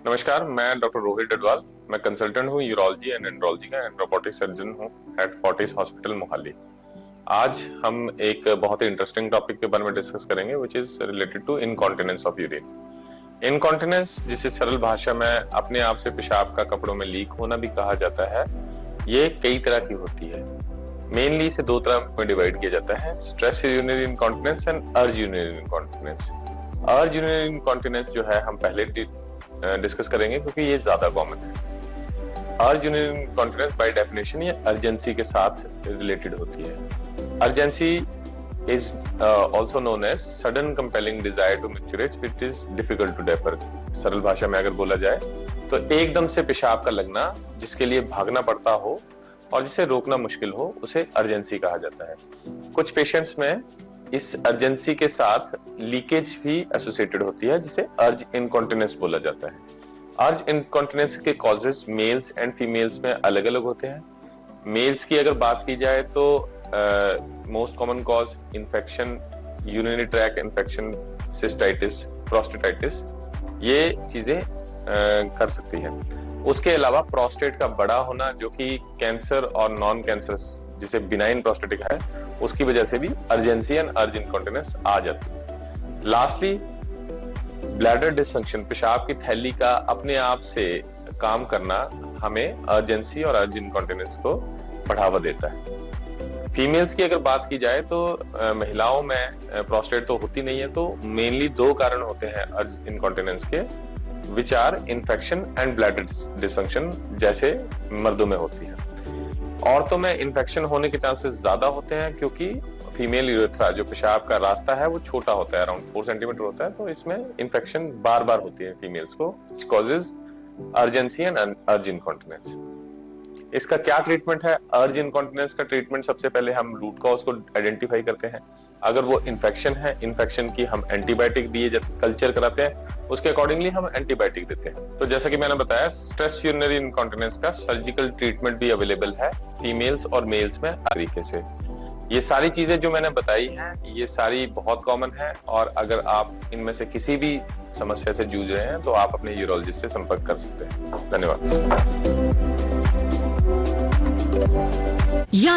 नमस्कार, मैं डॉक्टर रोहित डडवाल। मैं कंसल्टेंट हूँ यूरोलॉजी एंड एंड्रोलॉजी का एंड रोबोटिक सर्जन हूँ एट फोर्टिस हॉस्पिटल मोहाली। आज हम एक बहुत ही इंटरेस्टिंग टॉपिक के बारे में डिस्कस करेंगे which is related to incontinence of urine. Incontinence, जिसे सरल भाषा में अपने आप से पेशाब का कपड़ों में लीक होना भी कहा जाता है, ये कई तरह की होती है। मेनली इसे दो तरह में डिवाइड किया जाता है, स्ट्रेस यूरिनरी इनकॉन्टिनेंस एंड अर्ज यूरिनरी इनकॉन्टिनेंस। अर्ज यूरिनरी इनकॉन्टिनेंस जो है हम पहले डिस्कस करेंगे क्योंकि ये ज्यादा कॉमन है। अर्ज यूरिनरी इनकॉन्टिनेंस बाय डेफिनेशन ये अर्जेंसी के साथ रिलेटेड होती है। Urgency is also known as sudden compelling desire to micturiate which is difficult to defer। सरल भाषा में अगर बोला जाए तो एकदम से पेशाब का लगना जिसके लिए भागना पड़ता हो और जिसे रोकना मुश्किल हो, उसे अर्जेंसी कहा जाता है। कुछ पेशेंट्स में इस अर्जेंसी के साथ लीकेज भी एसोसिएटेड होती है, जिसे अर्ज इनकॉन्टिनेंस बोला जाता है। अर्ज इनकॉन्टिनेंस के कॉजेस मेल्स एंड फीमेल्स में अलग अलग होते हैं। मेल्स की अगर बात की जाए तो most common cause infection, urinary track infection, cystitis, prostatitis, ये चीजें कर सकती है। उसके अलावा प्रोस्टेट का बड़ा होना, जो कि कैंसर और नॉन कैंसर जिसे बिनाइन प्रोस्टेटिक है, उसकी वजह से भी अर्जेंसी एंड अर्ज इनकॉन्टिनेंस आ जाती है। लास्टली, ब्लैडर डिसफंक्शन, पेशाब की थैली का अपने आप से काम करना हमें अर्जेंसी और अर्ज इनकॉन्टिनेंस को बढ़ावा देता है। फीमेल्स की अगर बात की जाए तो महिलाओं में प्रोस्टेट तो होती नहीं है, तो मेनली दो कारण होते हैं अर्ज इनकॉन्टिनेंस के, which are infection and bladder dysfunction, जैसे मर्दों में होती है। औरतों में इन्फेक्शन होने के चांसेस ज्यादा होते हैं क्योंकि फीमेल यूरेथ्रा, जो पेशाब का रास्ता है, वो छोटा होता है, अराउंड 4 सेंटीमीटर होता है, तो इसमें इन्फेक्शन बार बार होती है फीमेल्स को, व्हिच कॉजेज अर्जेंसी एंड अर्ज इनकॉन्टिनेंस। इसका क्या ट्रीटमेंट है? अर्ज इनकॉन्टिनेंस का ट्रीटमेंट सबसे पहले हम रूट कॉज को आइडेंटिफाई करते हैं। अगर वो इन्फेक्शन है, इन्फेक्शन की हम एंटीबायोटिक दिए जाते, कल्चर कराते हैं, उसके अकॉर्डिंगली हम एंटीबायोटिक देते हैं। तो जैसा कि मैंने बताया, स्ट्रेस यूरिनरी इनकॉन्टिनेंस का सर्जिकल ट्रीटमेंट भी अवेलेबल है फीमेल्स और मेल्स में तरीके से। ये सारी चीजें जो मैंने बताई हैं, ये सारी बहुत कॉमन है, और अगर आप इनमें से किसी भी समस्या से जूझ रहे हैं तो आप अपने यूरोलॉजिस्ट से संपर्क कर सकते हैं। धन्यवाद।